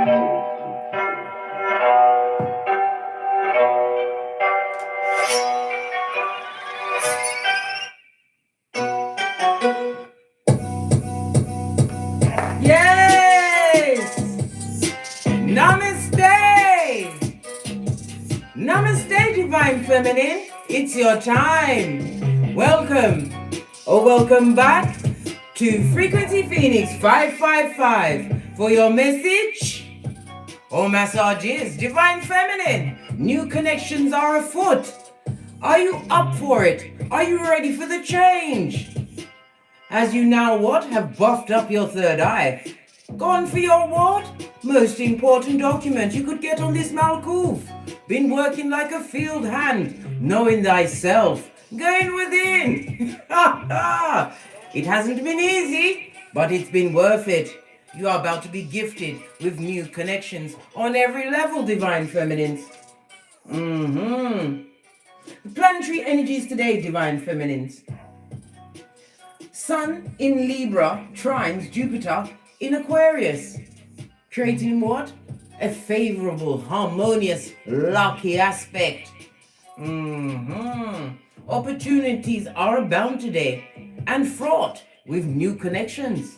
Yes! Namaste! Namaste, Divine Feminine. It's your time. Welcome, or welcome back to Frequency Phoenix 555 for your message or massages. Divine Feminine, new connections are afoot. Are you up for it? Are you ready for the change? As you now have buffed up your third eye. Gone for your most important document you could get on this Malkuth. Been working like a field hand, knowing thyself, going within. It hasn't been easy, but it's been worth it. You are about to be gifted with new connections on every level, Divine Feminines. The planetary energies today, Divine Feminines. Sun in Libra trines Jupiter in Aquarius, creating what? A favorable, harmonious, lucky aspect. Opportunities are abound today and fraught with new connections.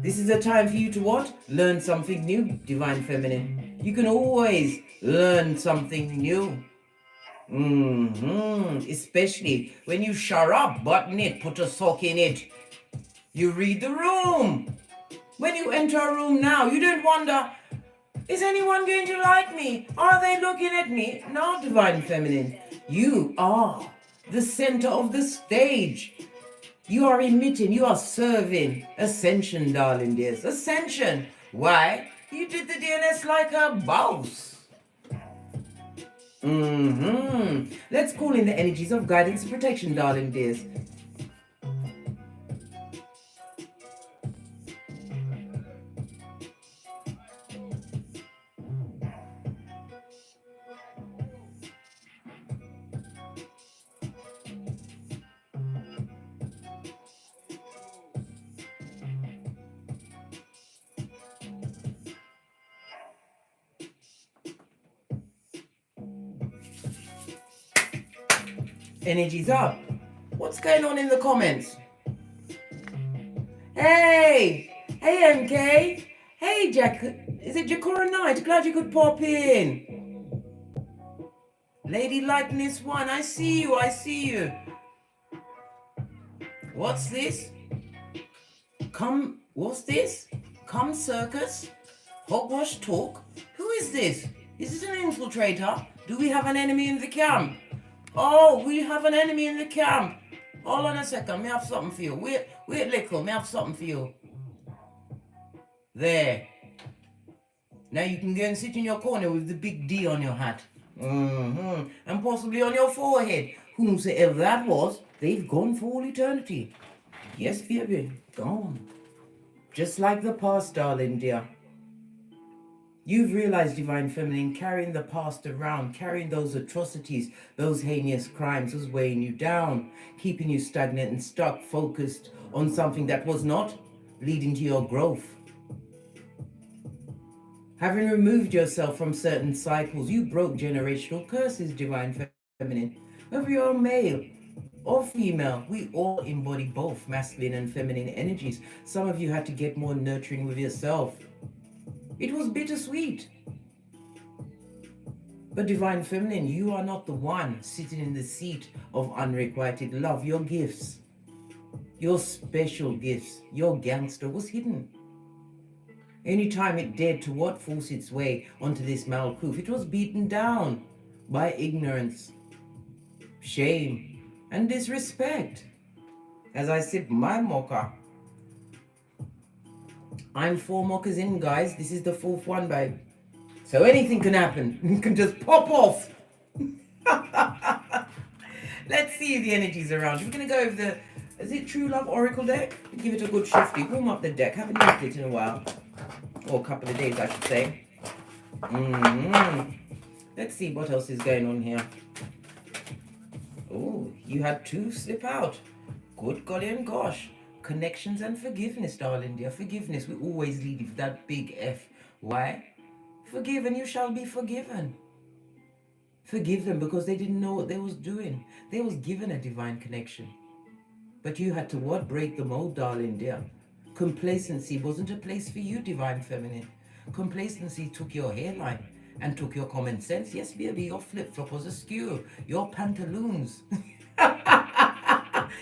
This is a time for you to learn something new, Divine Feminine. You can always learn something new. Especially when you shut up, button it, put a sock in it. You read the room. When you enter a room now, you don't wonder, is anyone going to like me? Are they looking at me? No, Divine Feminine. You are the center of the stage. You are emitting, you are serving. Ascension, darling dears. Ascension. Why? You did the DNS like a boss. Let's call in the energies of guidance and protection, darling dears. Energies up. What's going on in the comments? Hey MK. Hey Jack. Is it Jakura Knight? Glad you could pop in. Lady Likeness One. I see you. What's this? What's this? Come Circus? Hogwash Talk? Who is this? Is this an infiltrator? Do we have an enemy in the camp? Oh, we have an enemy in the camp. Hold on a second, me have something for you. Wait little, me have something for you. There. Now you can go and sit in your corner with the big D on your hat. And possibly on your forehead. Whomsoever that was, they've gone for all eternity. Yes, baby, gone. Just like the past, darling dear. You've realized, Divine Feminine, carrying the past around, carrying those atrocities, those heinous crimes was weighing you down, keeping you stagnant and stuck, focused on something that was not leading to your growth. Having removed yourself from certain cycles, you broke generational curses, Divine Feminine. Whether you're male or female, we all embody both masculine and feminine energies. Some of you had to get more nurturing with yourself. It was bittersweet. But Divine Feminine, you are not the one sitting in the seat of unrequited love. Your gifts, your special gifts, your gangster was hidden. Anytime it dared to force its way onto this Malkuth, it was beaten down by ignorance, shame, and disrespect. As I sip my mocha, I'm 4 mochas in, guys. This is the 4th one, babe. So anything can happen. It can just pop off. Let's see the energies around. We're going to go over the, is it True Love Oracle deck? Give it a good shifty. Warm up the deck. Haven't used it in a while. Or a couple of days, I should say. Let's see what else is going on here. Oh, you had 2 slip out. Good golly and gosh. connections and forgiveness, darling dear. Forgiveness, we always lead with that big F. Why? Forgive and you shall be forgiven. Forgive them because they didn't know what they was doing. They was given a divine connection. But you had to what? Break the mold, darling dear. Complacency wasn't a place for you, divine feminine. Complacency took your hairline and took your common sense. Yes, baby, your flip-flop was askew. Your pantaloons,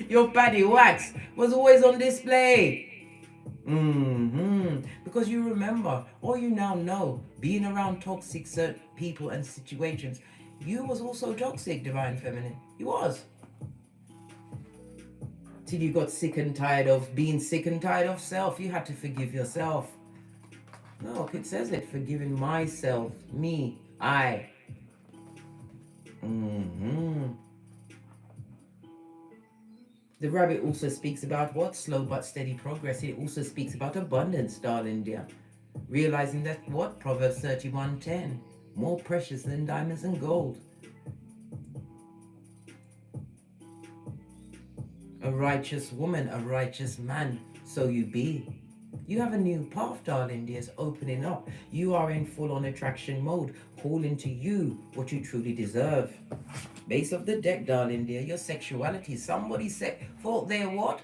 your paddy wax was always on display. Because you remember, or you now know, being around toxic people and situations, you was also toxic, divine feminine. You was. Till you got sick and tired of being sick and tired of self. You had to forgive yourself. Look, it says it, forgiving myself, me, I. The rabbit also speaks about what? Slow but steady progress. It also speaks about abundance, darling dear. Realizing that what? Proverbs 31:10. More precious than diamonds and gold. A righteous woman, a righteous man, so you be. You have a new path, darling dear, is opening up. You are in full-on attraction mode, calling to you what you truly deserve. Base of the deck, darling dear, your sexuality. Somebody thought their what?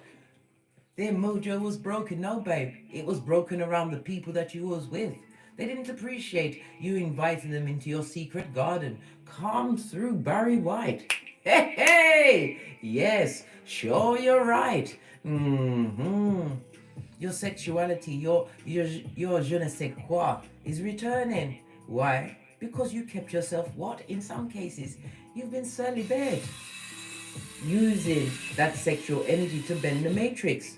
Their mojo was broken. No, babe, it was broken around the people that you was with. They didn't appreciate you inviting them into your secret garden. Come through, Barry White. Hey, hey! Yes, sure, you're right. Your sexuality, your je ne sais quoi is returning. Why? Because you kept yourself what? In some cases, you've been celibate. Using that sexual energy to bend the matrix.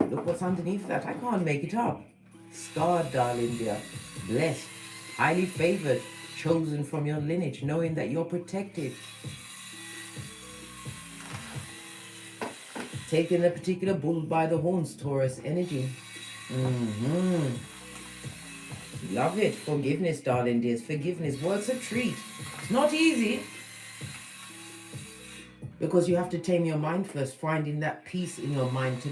Look what's underneath that. I can't make it up. Scarred, darling dear. Blessed. Highly favored. Chosen from your lineage, knowing that you're protected. Taking the particular bull by the horns, Taurus energy. Love it. Forgiveness, darling dears. Forgiveness. Work's a treat. It's not easy. Because you have to tame your mind first, finding that peace in your mind to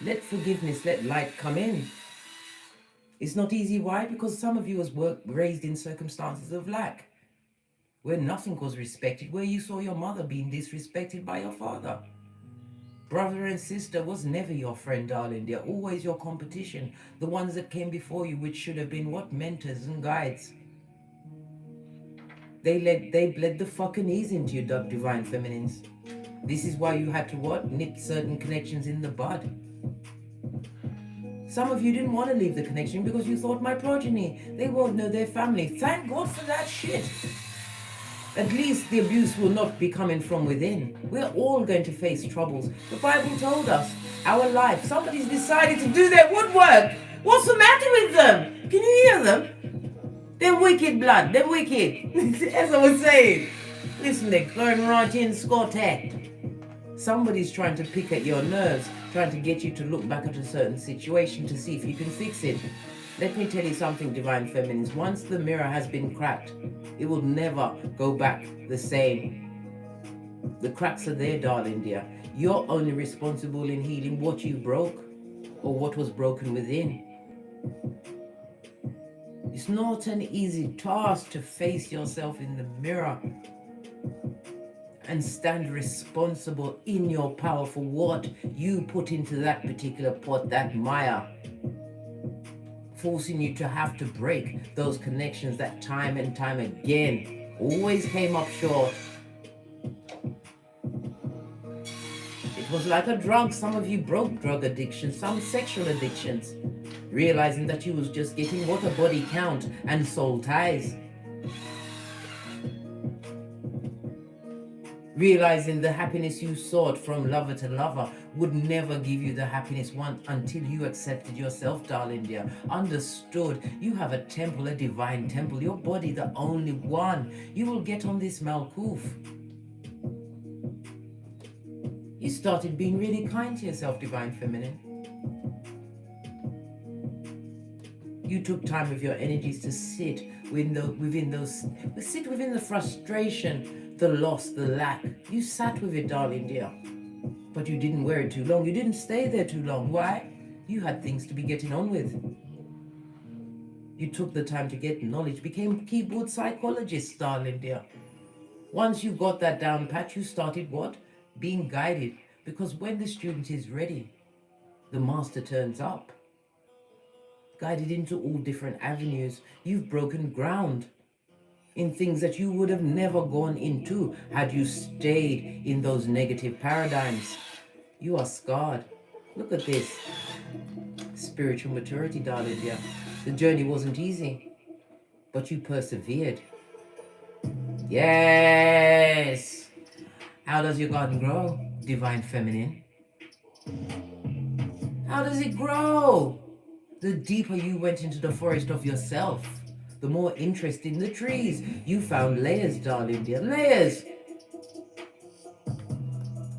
let forgiveness, let light come in. It's not easy. Why? Because some of you was raised in circumstances of lack, where nothing was respected, where you saw your mother being disrespected by your father. Brother and sister was never your friend, darling. They're always your competition. The ones that came before you, which should have been what? Mentors and guides. They bled the fucking ease into you, divine feminines. This is why you had to what? Nip certain connections in the bud. Some of you didn't want to leave the connection because you thought, my progeny, they won't know their family. Thank God for that shit. At least the abuse will not be coming from within. We're all going to face troubles. The Bible told us, our life, somebody's decided to do their woodwork. What's the matter with them? Can you hear them? They're wicked blood, they're wicked. As I was saying, listen, they're going right in, Scotty. Somebody's trying to pick at your nerves, trying to get you to look back at a certain situation to see if you can fix it. Let me tell you something, divine feminines. Once the mirror has been cracked, it will never go back the same. The cracks are there, darling dear. You're only responsible in healing what you broke or what was broken within. It's not an easy task to face yourself in the mirror and stand responsible in your power for what you put into that particular pot, that mire, forcing you to have to break those connections that time and time again always came up short. It was like a drug. Some of you broke drug addiction, some sexual addictions, realizing that you was just getting what? A body count and soul ties. Realizing the happiness you sought from lover to lover would never give you the happiness one until you accepted yourself, darling dear. Understood. You have a temple, a divine temple. Your body, the only one. You will get on this Malkuf. You started being really kind to yourself, divine feminine. You took time with your energies to sit within the frustration, the loss, the lack. You sat with it, darling dear. But you didn't wear it too long. You didn't stay there too long. Why? You had things to be getting on with. You took the time to get knowledge, became keyboard psychologist, darling dear. Once you got that down pat, you started what? Being guided. Because when the student is ready, the master turns up. Guided into all different avenues. You've broken ground in things that you would have never gone into had you stayed in those negative paradigms. You are scarred. Look at this. Spiritual maturity, darling dear. The journey wasn't easy, but you persevered. Yes! How does your garden grow, divine feminine? How does it grow? The deeper you went into the forest of yourself, the more interest in the trees. You found layers, darling dear, layers.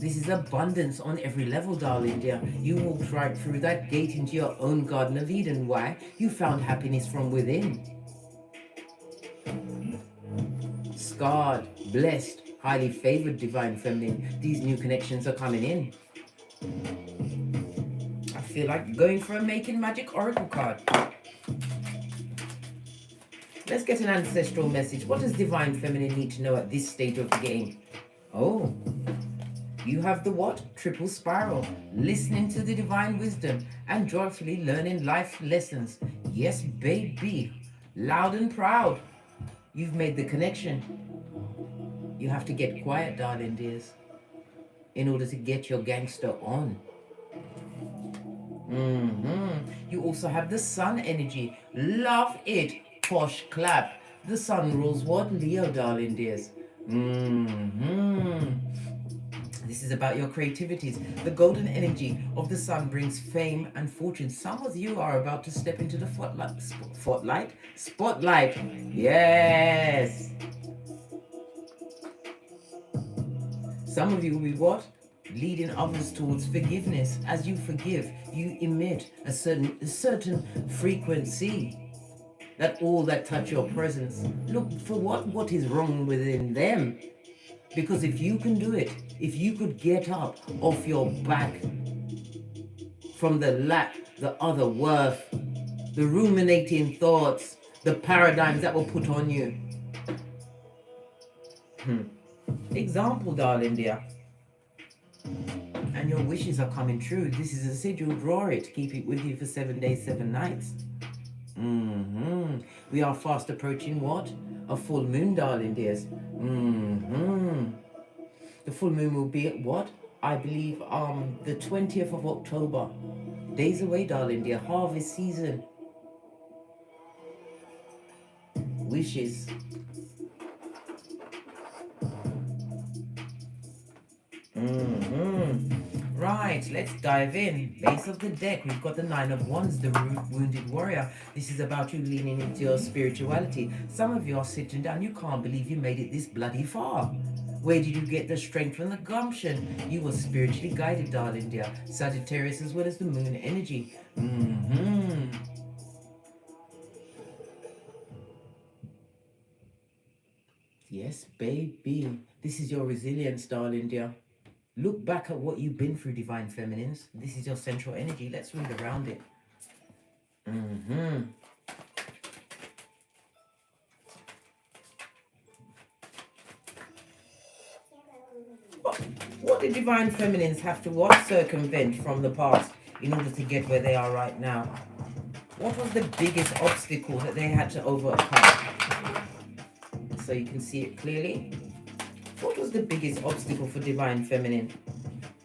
This is abundance on every level, darling dear. You walked right through that gate into your own Garden of Eden. Why? You found happiness from within. Scarred, blessed, highly favored, divine feminine. These new connections are coming in. I feel like going for a Making Magic Oracle card. Let's get an ancestral message. What does divine feminine need to know at this stage of the game? Oh. You have the what? Triple spiral. Listening to the divine wisdom and joyfully learning life lessons. Yes, baby. Loud and proud. You've made the connection. You have to get quiet, darling dears, in order to get your gangster on. You also have the sun energy. Love it. Posh clap. The sun rules what? Leo, darling dears. This is about your creativities. The golden energy of the sun brings fame and fortune. Some of you are about to step into the spotlight. Yes. Some of you will be what? Leading others towards forgiveness. As you forgive, you emit a certain frequency. That all that touch your presence, look for what is wrong within them. Because if you can do it, if you could get up off your back from the lack, the other worth, the ruminating thoughts, the paradigms that were put on you. Example, darling dear. And your wishes are coming true. This is a sigil, draw it, keep it with you for 7 days, 7 nights. We are fast approaching what? A full moon, darling dears. The full moon will be at what? I believe the 20th of October. Days away, darling dear. Harvest season. Wishes. Right, let's dive in. Base of the deck, we've got the 9 of Wands, the wounded warrior. This is about you leaning into your spirituality. Some of you are sitting down, you can't believe you made it this bloody far. Where did you get the strength and the gumption? You were spiritually guided, darling dear. Sagittarius as well as the moon energy. Yes, baby. This is your resilience, darling dear. Look back at what you've been through, divine feminines. This is your central energy. Let's read around it. What did divine feminines have to what? Circumvent from the past in order to get where they are right now? What was the biggest obstacle that they had to overcome? So you can see it clearly. What was the biggest obstacle for divine feminine?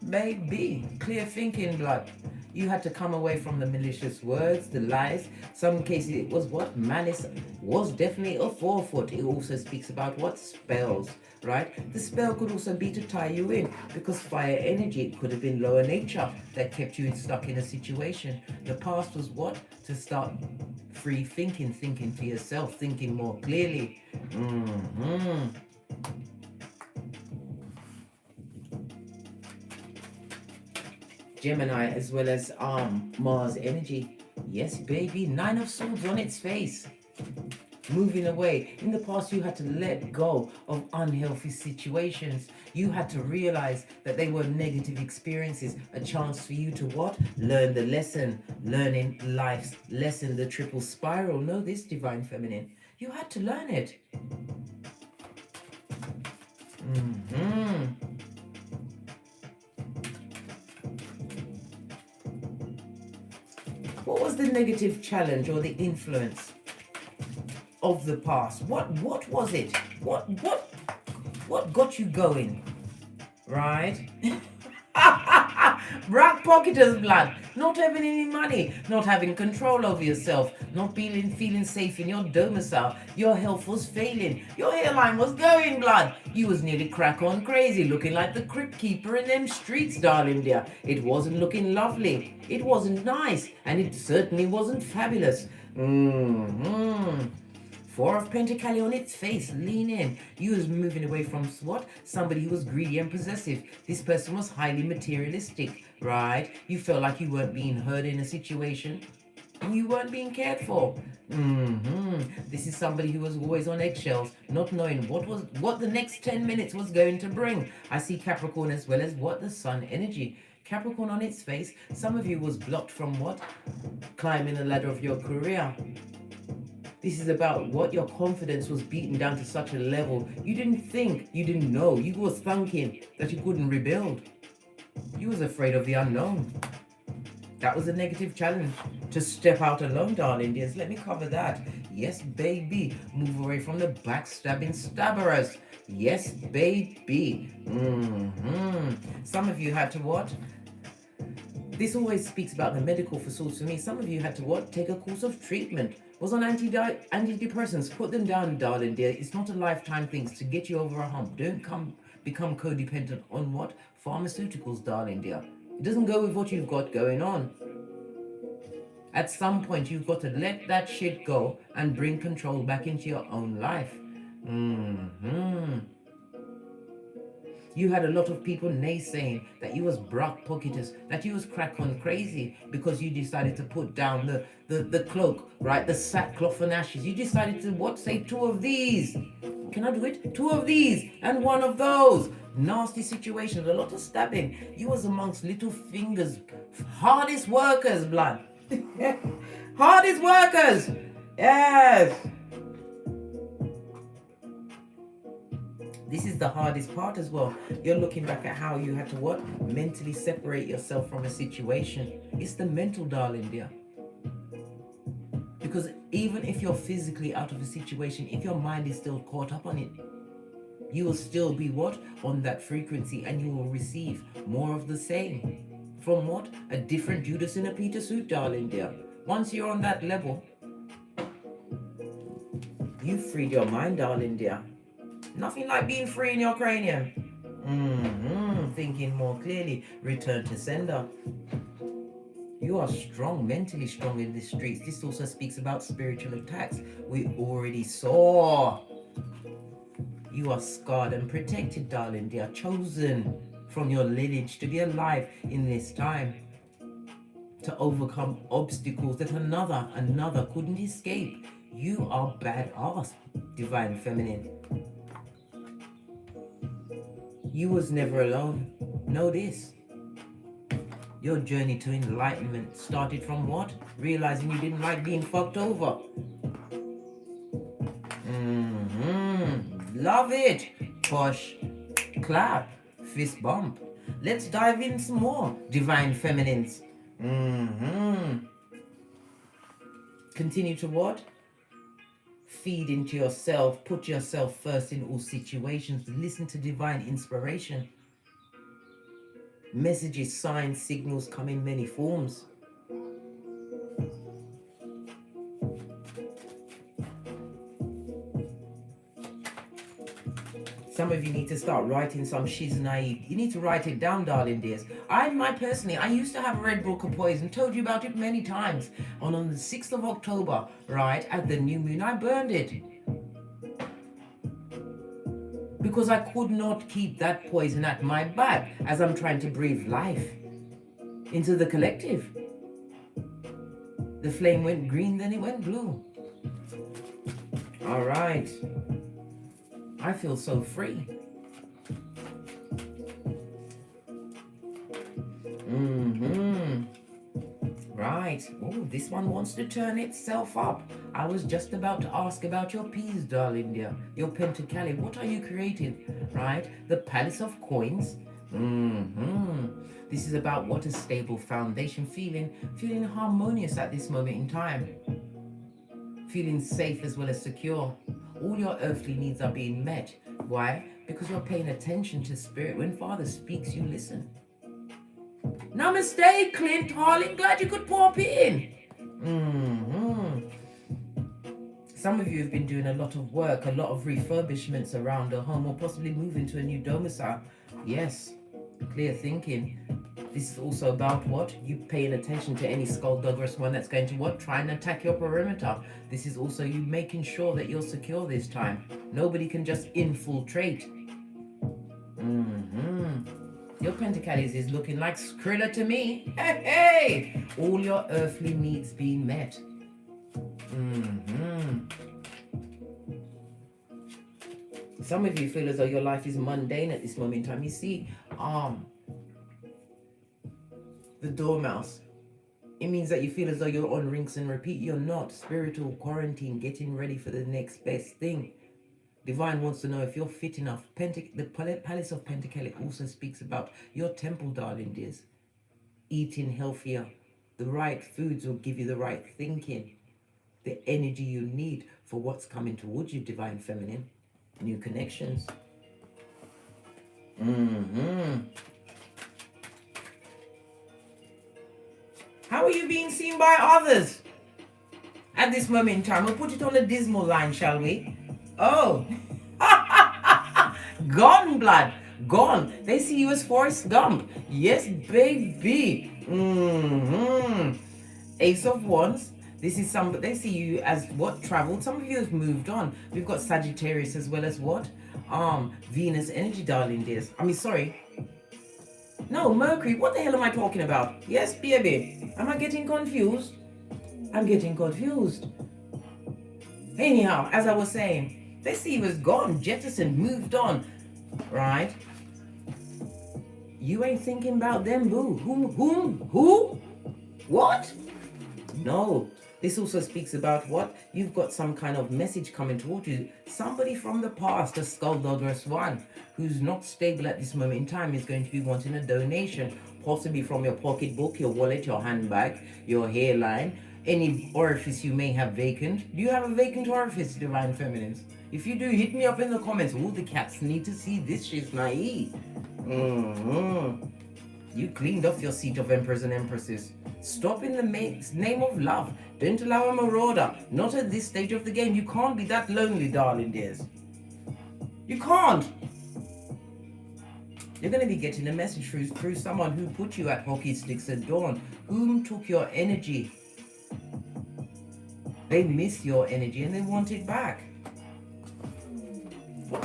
Maybe clear thinking, blood. You had to come away from the malicious words, the lies. Some cases it was what? Malice was definitely a forefoot. It also speaks about what? Spells, right? The spell could also be to tie you in, because fire energy, it could have been lower nature that kept you stuck in a situation. The past was what? To start free thinking, thinking for yourself, thinking more clearly. Gemini as well as Mars energy. Yes, baby. 9 of Swords on its face. moving away. In the past, you had to let go of unhealthy situations. You had to realize that they were negative experiences, a chance for you to what? Learn the lesson, learning life's lesson, the triple spiral. Know this, Divine Feminine. You had to learn it. What was the negative challenge or the influence of the past? What was it? What got you going? Right? Black pocketers, blood. Not having any money, not having control over yourself, not feeling safe in your domicile. Your health was failing. Your hairline was going, blood. You was nearly crack on crazy, looking like the crypt keeper in them streets, darling dear. It wasn't looking lovely. It wasn't nice, and it certainly wasn't fabulous. Four of Pentacles on its face, lean in. You was moving away from what? Somebody who was greedy and possessive. This person was highly materialistic, right? You felt like you weren't being heard in a situation. You weren't being cared for. This is somebody who was always on eggshells, not knowing what the next 10 minutes was going to bring. I see Capricorn as well as what? The Sun energy. Capricorn on its face. Some of you was blocked from what? Climbing the ladder of your career. This is about what your confidence was beaten down to such a level. You didn't think, you didn't know. You was thinking that you couldn't rebuild. You was afraid of the unknown. That was a negative challenge. To step out alone, darling dears. Let me cover that. Yes, baby. Move away from the backstabbing stabberers. Yes, baby. Some of you had to what? This always speaks about the medical for souls for me. Some of you had to what? Take a course of treatment. Was on antidepressants. Put them down, darling dear. It's not a lifetime thing. It's to get you over a hump. Don't become codependent on what? Pharmaceuticals, darling dear. It doesn't go with what you've got going on. At some point, you've got to let that shit go and bring control back into your own life. You had a lot of people naysaying that you was black pocketers, that you was crack on crazy because you decided to put down the cloak, right? The sackcloth and ashes. You decided to what? Say 2 of these. Can I do it? 2 of these and 1 of those. Nasty situations, a lot of stabbing. You was amongst little fingers, hardest workers, blood. Hardest workers. Yes. This is the hardest part as well. You're looking back at how you had to what? Mentally separate yourself from a situation. It's the mental, darling dear. Because even if you're physically out of a situation, if your mind is still caught up on it, you will still be what? On that frequency, and you will receive more of the same. From what? A different Judas in a Peter suit, darling dear. Once you're on that level, you've freed your mind, darling dear. Nothing like being free in your cranium. Thinking more clearly. Return to sender. You are strong, mentally strong in the streets. This also speaks about spiritual attacks. We already saw. You are scarred and protected, darling dear. Chosen from your lineage to be alive in this time. To overcome obstacles that another couldn't escape. You are badass, Divine Feminine. You was never alone. Know this. Your journey to enlightenment started from what? Realizing you didn't like being fucked over. Love it. Push, clap, fist bump. Let's dive in some more, Divine Feminines. Continue to what? Feed into yourself. Put yourself first in all situations. Listen to divine inspiration. Messages, signs, signals come in many forms. Some of you need to start writing some shiznai. You need to write it down, darling dears. I used to have a red book of poison. Told you about it many times. And on the 6th of October, right, at the new moon, I burned it. Because I could not keep that poison at my back as I'm trying to breathe life into the collective. The flame went green, then it went blue. All right. I feel so free. Right. Oh, this one wants to turn itself up. I was just about to ask about your P's, darling dear. Your Pentacali. What are you creating? Right? The Palace of Coins. This is about what a stable foundation, feeling harmonious at this moment in time. Feeling safe as well as secure. All your earthly needs are being met. Why? Because you're paying attention to spirit. When Father speaks, you listen. Namaste, Clint Harling. Glad you could pop in. Some of you have been doing a lot of work, a lot of refurbishments around the home, or possibly moving to a new domicile. Yes, clear thinking. This is also about what? You paying attention to any skullduggerous one that's going to what? Try and attack your perimeter. This is also you making sure that you're secure this time. Nobody can just infiltrate. Your Pentacles is looking like Skrilla to me. Hey! All your earthly needs being met. Some of you feel as though your life is mundane at this moment in time. You see, the dormouse. It means that you feel as though you're on rinse and repeat. You're not. Spiritual quarantine, getting ready for the next best thing. Divine wants to know if you're fit enough. The Palace of Pentacles also speaks about your temple, darling dears. Eating healthier. The right foods will give you the right thinking. The energy you need for what's coming towards you, Divine Feminine. New connections. How are you being seen by others at this moment in time? We'll put it on a dismal line, shall we? Oh, gone, blood, gone. They see you as Forrest Gump. Yes, baby. Ace of Wands. This is they see you as what? Traveled. Some of you have moved on. We've got Sagittarius as well as what? Venus energy, darling dears. I mean, sorry. No, Mercury. What the hell am I talking about? Yes, baby. Am I getting confused? I'm getting confused. Anyhow, as I was saying, they see you as gone, jettisoned, moved on, right? You ain't thinking about them, boo. Who? What? No. This also speaks about what? You've got some kind of message coming towards you. Somebody from the past, a skullduggerous one, who's not stable at this moment in time, is going to be wanting a donation, possibly from your pocketbook, your wallet, your handbag, your hairline, any orifice you may have vacant. Do you have a vacant orifice, Divine Feminines? If you do, hit me up in the comments. All the cats need to see this. She's naive. You cleaned off your seat of emperors and empresses. Stop in the name of love. Don't allow a marauder. Not at this stage of the game. You can't be that lonely, darling dears. You can't. You're going to be getting a message through someone who put you at hockey sticks at dawn, whom took your energy. They miss your energy and they want it back.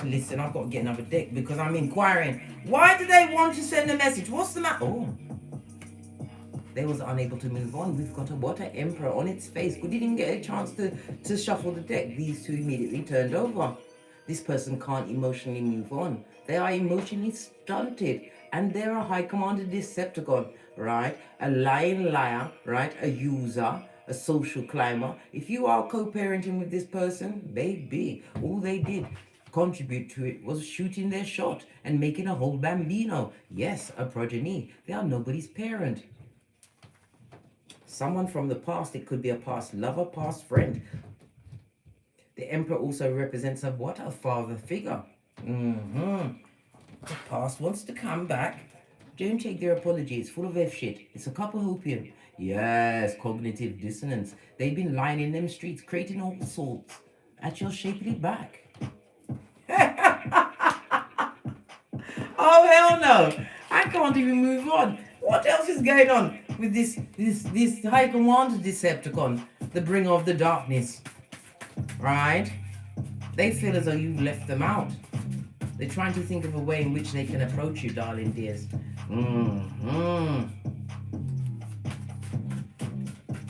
Listen, I've got to get another deck because I'm inquiring. Why do they want to send a message? What's the matter? Oh, they was unable to move on. We've got a water emperor on its face. We didn't get a chance to shuffle the deck. These two immediately turned over. This person can't emotionally move on. They are emotionally stunted. And they're a high commander Decepticon, right? A lying liar, right? A user, a social climber. If you are co-parenting with this person, baby, all they did contribute to it was shooting their shot and making a whole bambino. Yes, a progeny. They are nobody's parent. Someone from the past. It could be a past lover, past friend. The Emperor also represents a what? A father figure. The past wants to come back. Don't take their apology. It's full of F shit. It's a couple hopium. Yes, cognitive dissonance. They've been lying in them streets, creating all sorts at your shapely back. Oh hell no! I can't even move on. What else is going on with this high command Decepticon, the bringer of the darkness? Right? They feel as though you've left them out. They're trying to think of a way in which they can approach you, darling dears.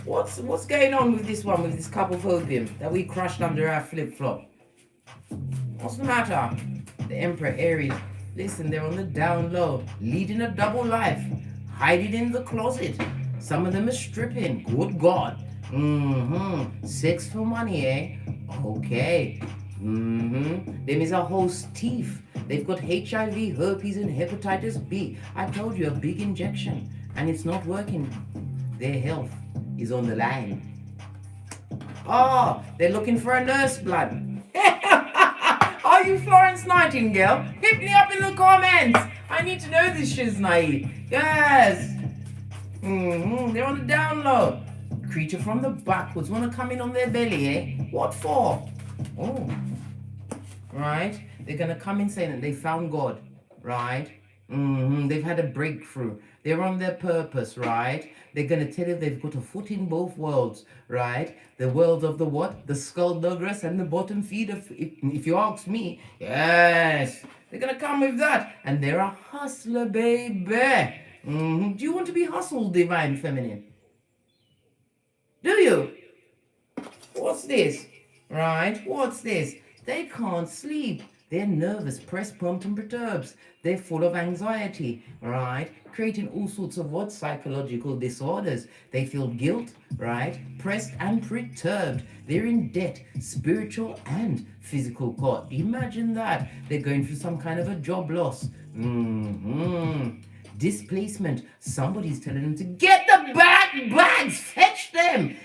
What's going on with this one, with this cup of opium that we crushed under our flip-flop? What's the matter? The Emperor Aries. Listen, they're on the down low, leading a double life, hiding in the closet. Some of them are stripping. Good God. Sex for money, eh? Okay. Them is a whole thief. They've got HIV, herpes, and hepatitis B. I told you, a big injection, and it's not working. Their health is on the line. Oh, they're looking for a nurse, blood. Are you Florence Nightingale? Hit me up in the comments. I need to know this shiznai. Yes. They're on the down low. Creature from the backwards want to come in on their belly, eh? What for? Oh. Right? They're going to come in saying that they found God. Right? They've had a breakthrough. They're on their purpose, right? They're going to tell you they've got a foot in both worlds, right? The world of the what? The skullduggerous and the bottom feeder, if you ask me. Yes. They're going to come with that. And they're a hustler, baby. Do you want to be hustled, divine feminine? Do you? What's this? Right? What's this? They can't sleep. They're nervous, pressed, prompt, and perturbed. They're full of anxiety, right? Creating all sorts of what? Psychological disorders. They feel guilt, right? Pressed and perturbed. They're in debt, spiritual and physical court. Imagine that. They're going through some kind of a job loss. Displacement. Somebody's telling them to get the bags, fetch them.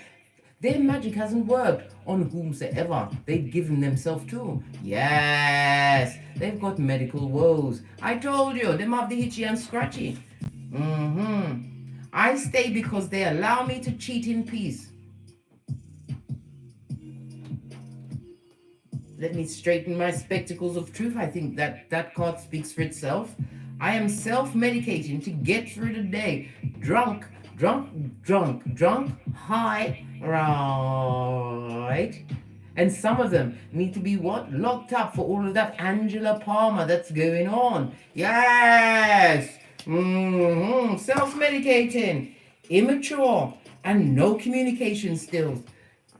Their magic hasn't worked on whomsoever they've given themselves to. Yes, they've got medical woes. I told you, them have the itchy and scratchy. I stay because they allow me to cheat in peace. Let me straighten my spectacles of truth. I think that card speaks for itself. I am self-medicating to get through the day. Drunk, high, right? And some of them need to be what? Locked up for all of that Angela Palmer that's going on. Yes! Self-medicating, immature, and no communication skills.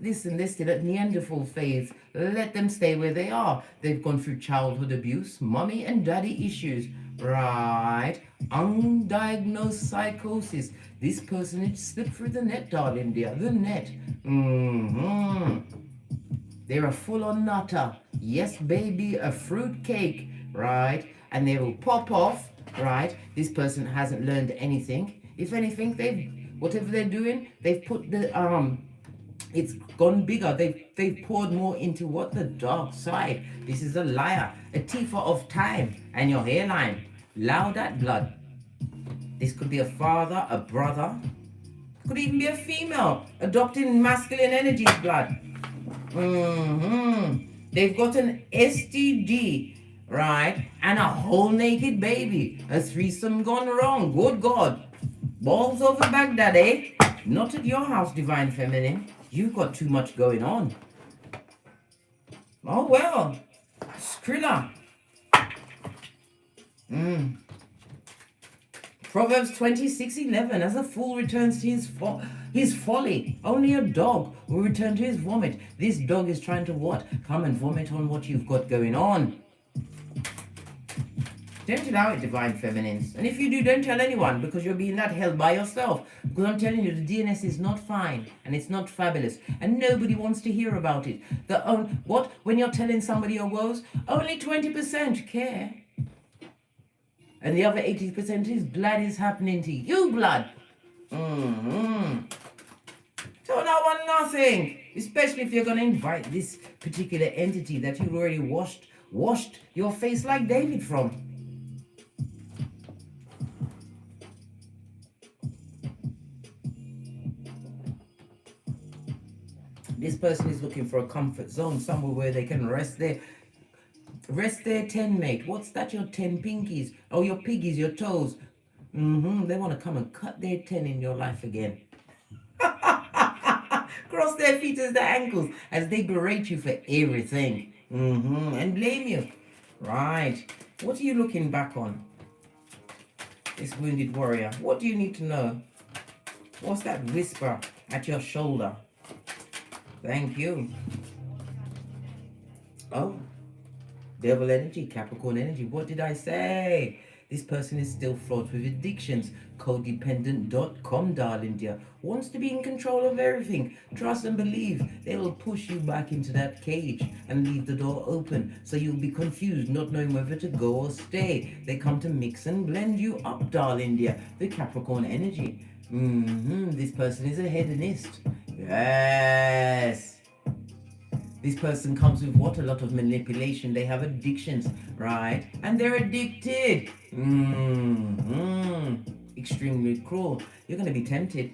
Listen, they're still at Neanderthal phase. Let them stay where they are. They've gone through childhood abuse, mommy and daddy issues. Right? Undiagnosed psychosis. This person had slipped through the net, darling dear. The net. They're a full-on nutter. Yes, baby, a fruit cake. Right? And they will pop off. Right? This person hasn't learned anything. If anything, whatever they're doing, they've put the it's gone bigger. They've poured more into what? The dark side. This is a liar, a thief of time and your hairline. Loud at blood. This could be a father, a brother. Could even be a female adopting masculine energies, blood. They've got an STD, right? And a whole naked baby. A threesome gone wrong. Good God. Balls over Baghdad, eh? Not at your house, divine feminine. You've got too much going on. Oh well. Skrilla. Proverbs 26:11. As a fool returns to his folly, only a dog will return to his vomit. This dog is trying to what? Come and vomit on what you've got going on. Don't allow it, divine feminines. And if you do, don't tell anyone, because you'll be in that hell by yourself. Because I'm telling you, the DNS is not fine and it's not fabulous, and nobody wants to hear about it. When you're telling somebody your woes, only 20% care, and the other 80% is glad it's happening to you, blood. Tell no one nothing, especially if you're going to invite this particular entity that you've already washed your face like David from. This person is looking for a comfort zone, somewhere where they can rest their 10, mate. What's that, your 10 pinkies? Oh, your piggies, your toes. They want to come and cut their 10 in your life again. Cross their feet as their ankles as they berate you for everything. And blame you. Right. What are you looking back on? This wounded warrior. What do you need to know? What's that whisper at your shoulder? Thank you. Oh, devil energy, Capricorn energy. What did I say? This person is still fraught with addictions. Codependent.com, darling dear. Wants to be in control of everything. Trust and believe. They will push you back into that cage and leave the door open. So you'll be confused, not knowing whether to go or stay. They come to mix and blend you up, darling dear. The Capricorn energy. This person is a hedonist. Yes. This person comes with what? A lot of manipulation. They have addictions, right? And they're addicted. Extremely cruel. You're going to be tempted.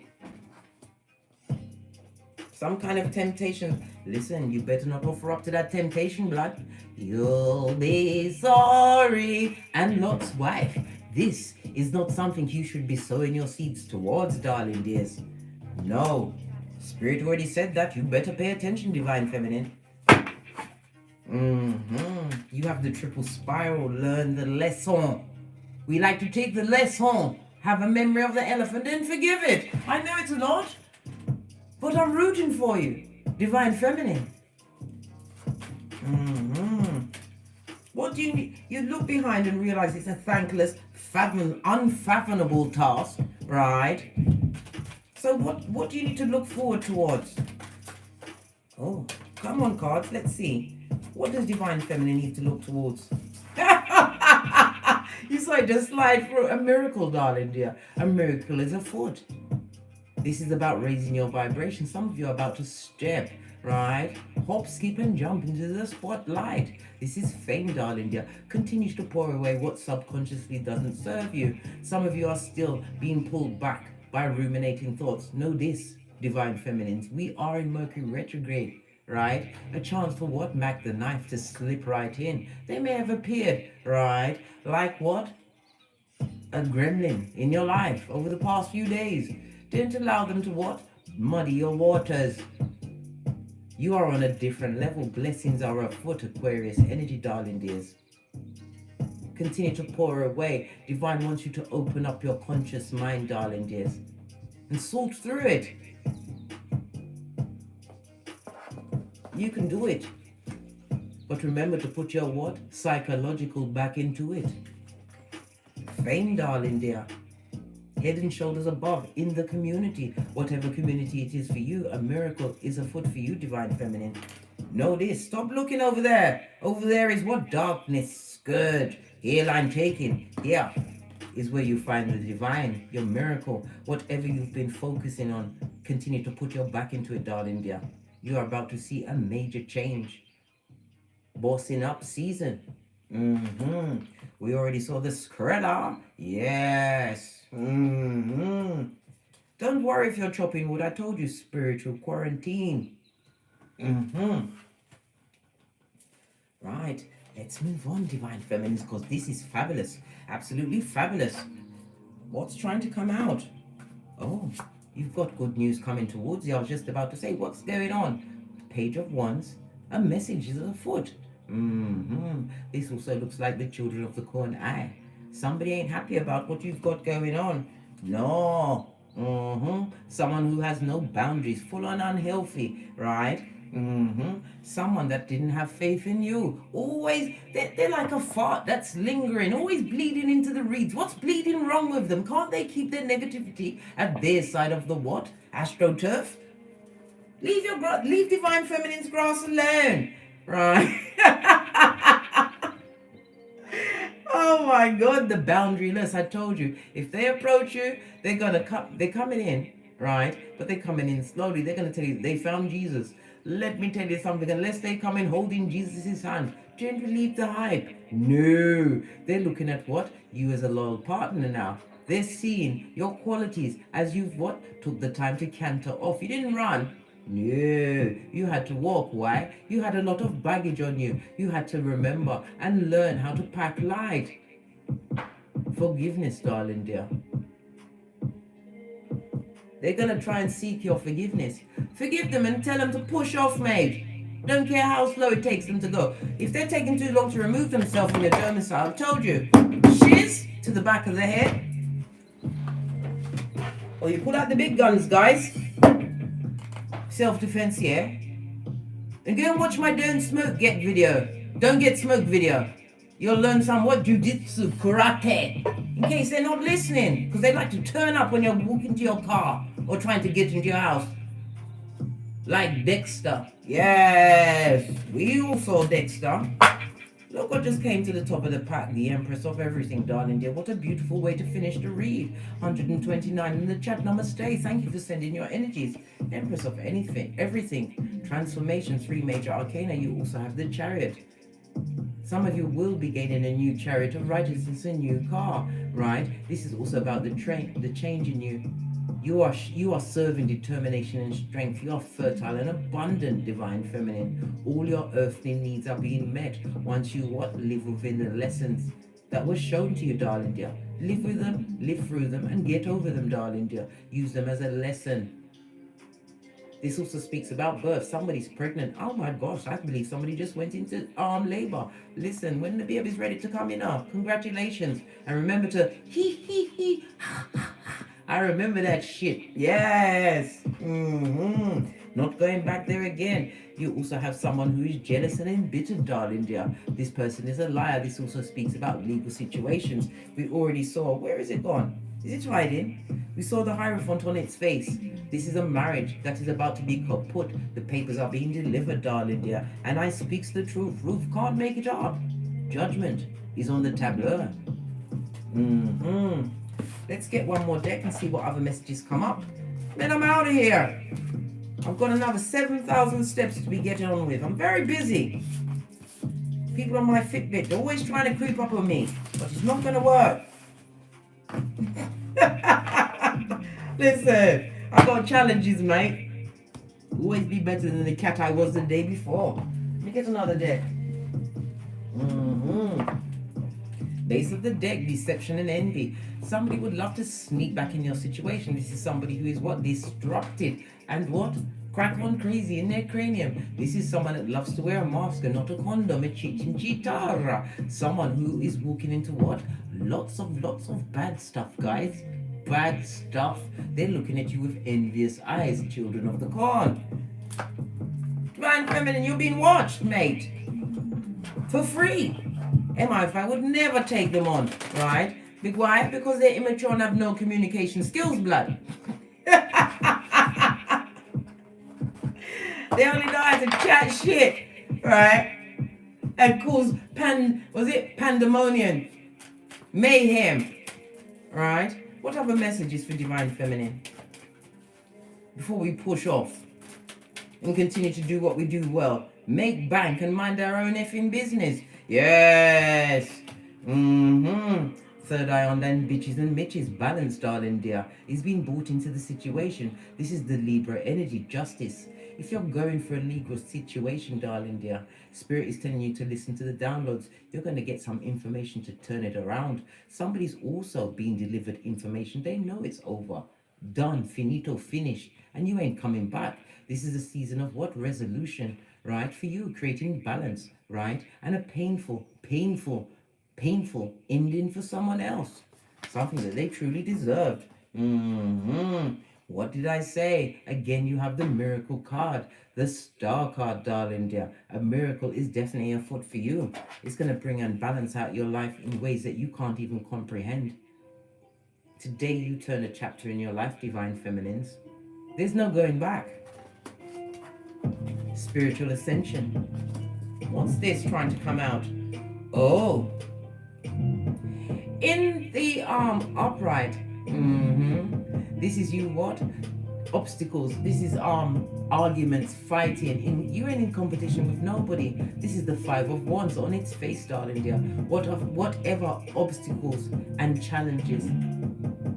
Some kind of temptation. Listen, you better not offer up to that temptation, blood. You'll be sorry. And Lot's wife. This is not something you should be sowing your seeds towards, darling dears. No. Spirit already said that. You better pay attention, Divine Feminine. You have the triple spiral. Learn the lesson. We like to take the lesson, have a memory of the elephant, and forgive it. I know it's a lot, but I'm rooting for you, Divine Feminine. What do you need? You look behind and realize it's a thankless, unfathomable task, right? So what do you need to look forward towards? Oh, come on, cards. Let's see. What does Divine Feminine need to look towards? You saw it just slide through. A miracle, darling dear. A miracle is afoot. This is about raising your vibration. Some of you are about to step, right? Hop, skip, and jump into the spotlight. This is fame, darling dear. Continues to pour away what subconsciously doesn't serve you. Some of you are still being pulled back by ruminating thoughts. Know this, Divine Feminines. We are in Mercury retrograde. Right? A chance for what? Mac the knife to slip right in. They may have appeared, right? Like what? A gremlin in your life over the past few days. Don't allow them to what? Muddy your waters. You are on a different level. Blessings are afoot, Aquarius energy, darling dears. Continue to pour away. Divine wants you to open up your conscious mind, darling dears, and sort through it. You can do it. But remember to put your what? Psychological back into it. Fame, darling dear. Head and shoulders above in the community. Whatever community it is for you, a miracle is afoot for you, Divine Feminine. Know this. Stop looking over there. Over there is what? Darkness. Scourge. Hairline taking. Here is where you find the divine, your miracle. Whatever you've been focusing on, continue to put your back into it, darling dear. You are about to see a major change. Bossing up season. We already saw the skrella. Yes. Don't worry if you're chopping wood. I told you, spiritual quarantine. Right. Let's move on, Divine Feminines, because this is fabulous. Absolutely fabulous. What's trying to come out? Oh. You've got good news coming towards you. I was just about to say, what's going on? Page of Wands. A message is afoot. This also looks like the children of the corn eye. Somebody ain't happy about what you've got going on. No. Someone who has no boundaries. Full on unhealthy. Right? Someone that didn't have faith in you. Always, they're like a fart that's lingering, always bleeding into the reeds. What's bleeding wrong with them? Can't they keep their negativity at their side of the what? AstroTurf? Leave Divine Feminine's grass alone. Right? Oh my God, the boundaryless. I told you, if they approach you, they're coming in, right? But they're coming in slowly. They're gonna tell you they found Jesus. Let me tell you something, unless they come in holding Jesus' hand, don't believe the hype. No, they're looking at what? You as a loyal partner now. They're seeing your qualities as you've what? Took the time to canter off. You didn't run. No, you had to walk. Why? You had a lot of baggage on you. You had to remember and learn how to pack light. Forgiveness, darling dear. They're going to try and seek your forgiveness. Forgive them and tell them to push off, mate. Don't care how slow it takes them to go. If they're taking too long to remove themselves from your domicile, I told you, shiz to the back of the head. Or you pull out the big guns, guys. Self-defense, yeah. And go and watch my Don't Smoke Get video. Don't Get Smoked video. You'll learn some what jujitsu, karate. In case they're not listening. Because they like to turn up when you're walking to your car. Or trying to get into your house. Like Dexter. Yes. We all saw Dexter. Look what just came to the top of the pack. The Empress of Everything, darling dear. What a beautiful way to finish the read. 129 in the chat. Namaste. Thank you for sending your energies. Empress of anything, everything. Transformation, 3 major arcana. You also have the Chariot. Some of you will be gaining a new chariot of righteousness, a new car, right? This is also about the change in you. You are serving determination and strength. You are fertile and abundant, divine feminine. All your earthly needs are being met once you live within the lessons that were shown to you, darling dear. Live with them, live through them, and get over them, darling dear. Use them as a lesson. This also speaks about birth. Somebody's pregnant. Oh my gosh, I believe somebody just went into labor. Listen, when the baby's ready to come in, congratulations. And remember to he. I remember that shit. Yes. Not going back there again. You also have someone who is jealous and embittered, darling dear. This person is a liar. This also speaks about legal situations. We already saw. Where is it gone? Is it hiding? We saw the Hierophant on its face. This is a marriage that is about to be kaput. The papers are being delivered, darling dear. And I speaks the truth. Ruth can't make it up. Judgment is on the tableau. Let's get one more deck and see what other messages come up. Then I'm out of here. I've got another 7,000 steps to be getting on with. I'm very busy. People on my Fitbit, they're always trying to creep up on me. But it's not going to work. Listen, I got challenges, mate. Always be better than the cat I was the day before. Let me get another deck. Base of the deck, deception and envy. Somebody would love to sneak back in your situation. This is somebody who is distracted and crack on crazy in their cranium. This is someone that loves to wear a mask and not a condom, a chichinchitara. Someone who is walking into lots of bad stuff, guys. Bad stuff. They're looking at you with envious eyes, children of the corn. Divine feminine, you're being watched, mate. For free. MI5 would never take them on, right? Why? Because they're immature and have no communication skills, blood. They only know how to chat shit, right? And cause pandemonium, mayhem, right? What other messages for divine feminine? Before we push off and continue to do what we do well, make bank and mind our own effing business. Yes. Third eye on them bitches and mitches. Balance, darling dear. Is being brought into the situation. This is the Libra energy, justice. If you're going for a legal situation, darling dear, Spirit is telling you to listen to the downloads. You're going to get some information to turn it around. Somebody's also being delivered information. They know it's over. Done. Finito. Finished. And you ain't coming back. This is a season of resolution, right? For you, creating balance, right? And a painful ending for someone else. Something that they truly deserved. What did I say? Again, you have the miracle card, the star card, darling dear. A miracle is definitely afoot for you. It's going to bring and balance out your life in ways that you can't even comprehend. Today, you turn a chapter in your life, divine feminines. There's no going back. Spiritual ascension. What's this trying to come out? Oh. In the upright. This is you obstacles. This is arguments, fighting. You ain't in competition with nobody. This is the 5 of Wands on its face, darling dear. Whatever obstacles and challenges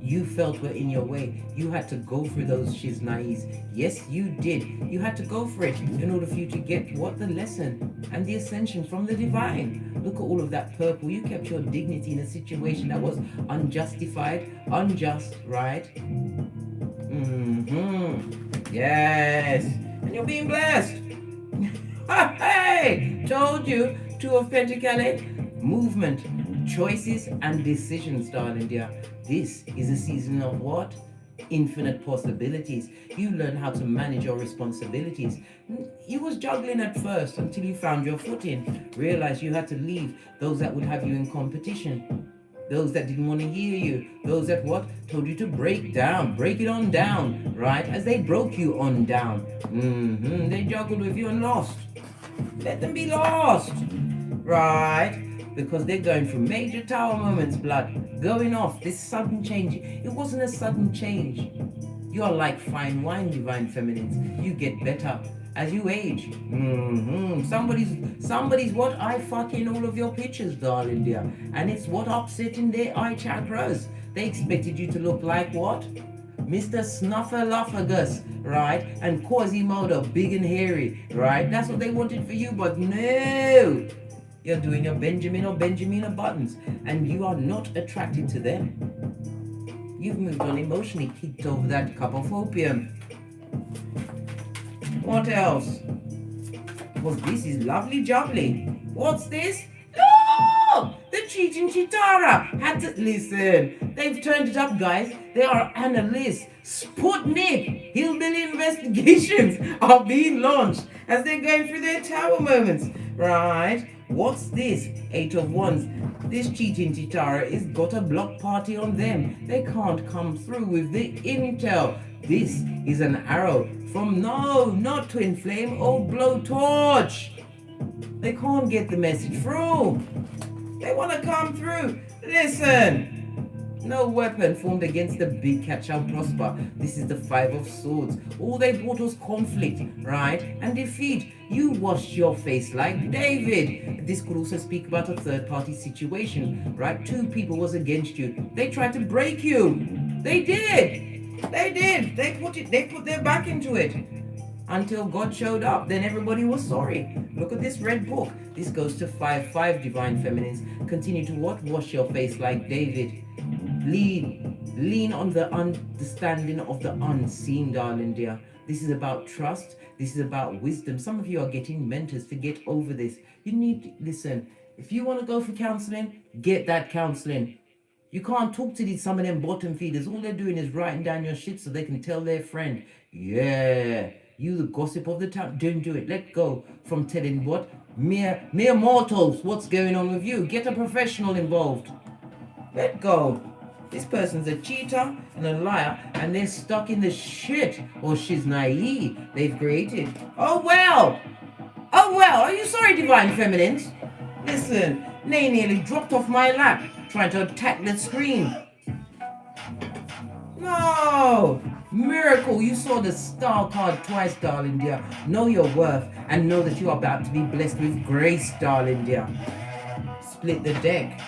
you felt were in your way, you had to go through those shiznais. Yes, you did. You had to go for it in order for you to get the lesson and the ascension from the divine. Look at all of that purple. You kept your dignity in a situation that was unjustified, unjust, right? Yes. And you're being blessed. Hey, told you to authenticate movement, choices, and decisions, darling dear. This is a season of infinite possibilities. You learn how to manage your responsibilities. You was juggling at first until you found your footing. Realized you had to leave those that would have you in competition. Those that didn't want to hear you. Those that what? Told you to break down. Break it on down. Right? As they broke you on down. They juggled with you and lost. Let them be lost. Right? Because they're going through major tower moments, blood. Going off. This sudden change. It wasn't a sudden change. You are like fine wine, divine feminines. You get better as you age. Somebody's what? I fucking all of your pictures, darling dear. And it's what upsetting their eye chakras. They expected you to look like what? Mr. Snuffleupagus, right? And Quasimodo, big and hairy, right? That's what they wanted for you, but no. You're doing your Benjamin or Benjamina buttons, and you are not attracted to them. You've moved on emotionally, kicked over that cup of opium. What else? Well, this is lovely jubbly. What's this? No! The cheating Chitara had to listen. They've turned it up, guys. They are analysts. Sputnik Hillbilly investigations are being launched as they're going through their tower moments. Right? What's this? 8 of Wands. This cheating Chitara is got a block party on them. They can't come through with the intel. This is an arrow from no, not Twin Flame or Blowtorch. They can't get the message through. They want to come through. Listen. No weapon formed against the big cat shall prosper. This is the 5 of Swords. All they brought was conflict, right? And defeat. You washed your face like David. This could also speak about a third-party situation, right? 2 people was against you. They tried to break you. They did. They did. They put their back into it. Until God showed up, then everybody was sorry. Look at this red book. This goes to 5-5, divine feminines. Continue to what? Wash your face like David. Lean on the understanding of the unseen, darling dear. This is about trust. This is about wisdom. Some of you are getting mentors to get over this. You need to listen. If you want to go for counseling, get that counseling. You can't talk to some of them bottom feeders. All they're doing is writing down your shit so they can tell their friend, yeah, you the gossip of the town. Don't do it. Let go from telling what? Mere mortals what's going on with you. Get a professional involved. Let go. This person's a cheater and a liar, and they're stuck in the shit, or she's naive, they've created. Oh well. Are you sorry, divine feminines? Listen, Nay nearly dropped off my lap, trying to attack the screen. No! Miracle, you saw the star card twice, darling dear. Know your worth, and know that you are about to be blessed with grace, darling dear. Split the deck.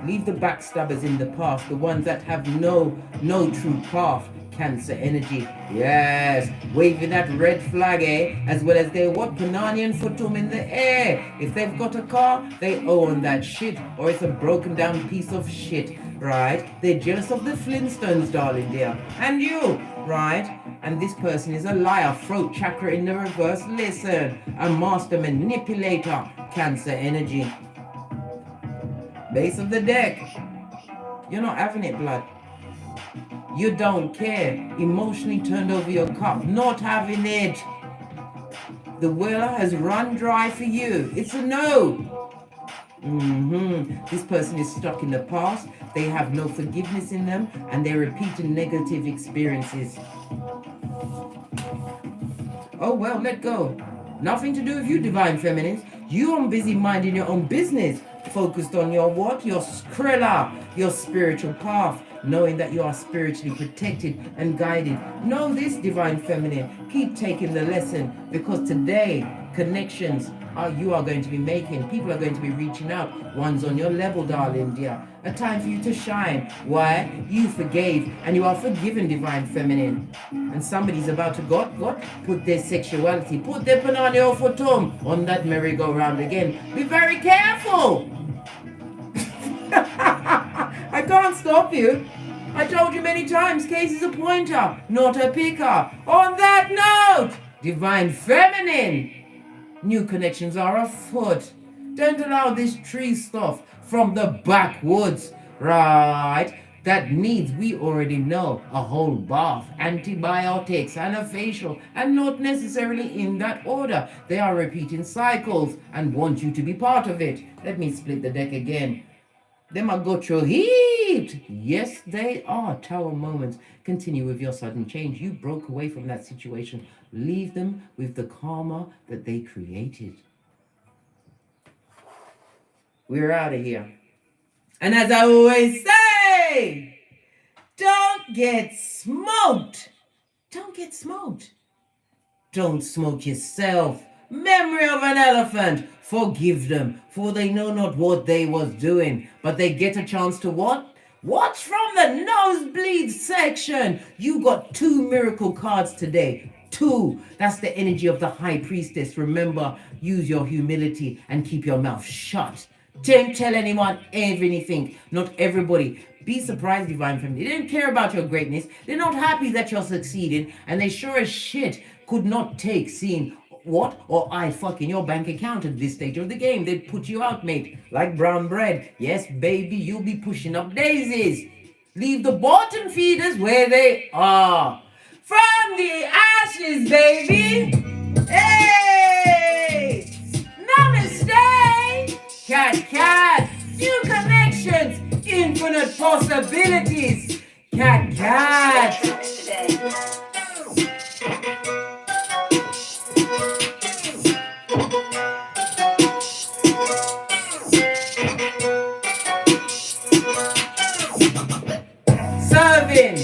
Leave the backstabbers in the past, the ones that have no true path. Cancer energy, yes, waving that red flag, as well as their what? Pananian futum in the air. If they've got a car, they own that shit, or it's a broken down piece of shit, right? They're jealous of the Flintstones, darling dear, and you, right? And this person is a liar, throat chakra in the reverse. Listen, a master manipulator, Cancer energy. Base of the deck. You're not having it, blood. You don't care. Emotionally turned over your cup. Not having it. The well has run dry for you. It's a no. This person is stuck in the past. They have no forgiveness in them, and they're repeating negative experiences. Oh well, let go. Nothing to do with you, divine feminines. You are busy minding your own business. Focused on your what? Your skrilla, your spiritual path, knowing that you are spiritually protected and guided. Know this, divine feminine. Keep taking the lesson, because today connections you are going to be making. People are going to be reaching out. One's on your level, darling dear. A time for you to shine. Why? You forgave and you are forgiven, divine feminine. And somebody's about to put their sexuality, put their pananio futum on that merry-go-round again. Be very careful. I can't stop you. I told you many times, case is a pointer, not a picker. On that note, divine feminine, new connections are afoot. Don't allow this tree stuff from the backwoods, right? that needs, we already know, a whole bath, antibiotics, and a facial, and not necessarily in that order. They are repeating cycles and want you to be part of it. Let me split the deck again. They might go through heat. Yes, they are. Tower moments. Continue with your sudden change. You broke away from that situation. Leave them with the karma that they created. We're out of here. And as I always say, don't get smoked. Don't get smoked. Don't smoke yourself. Memory of an elephant. Forgive them, for they know not what they was doing. But they get a chance to what? Watch from the nosebleed section. You got 2 miracle cards today. 2. That's the energy of the high priestess. Remember, use your humility and keep your mouth shut. Don't tell anyone anything. Not everybody. Be surprised, divine family. They didn't care about your greatness. They're not happy that you're succeeding. And they sure as shit could not take seeing what or I fucking your bank account at this stage of the game. They'd put you out, mate. Like brown bread. Yes, baby, you'll be pushing up daisies. Leave the bottom feeders where they are. From the ashes, baby. Hey! Namaste! Cat, new connections, infinite possibilities. Cat. Serving.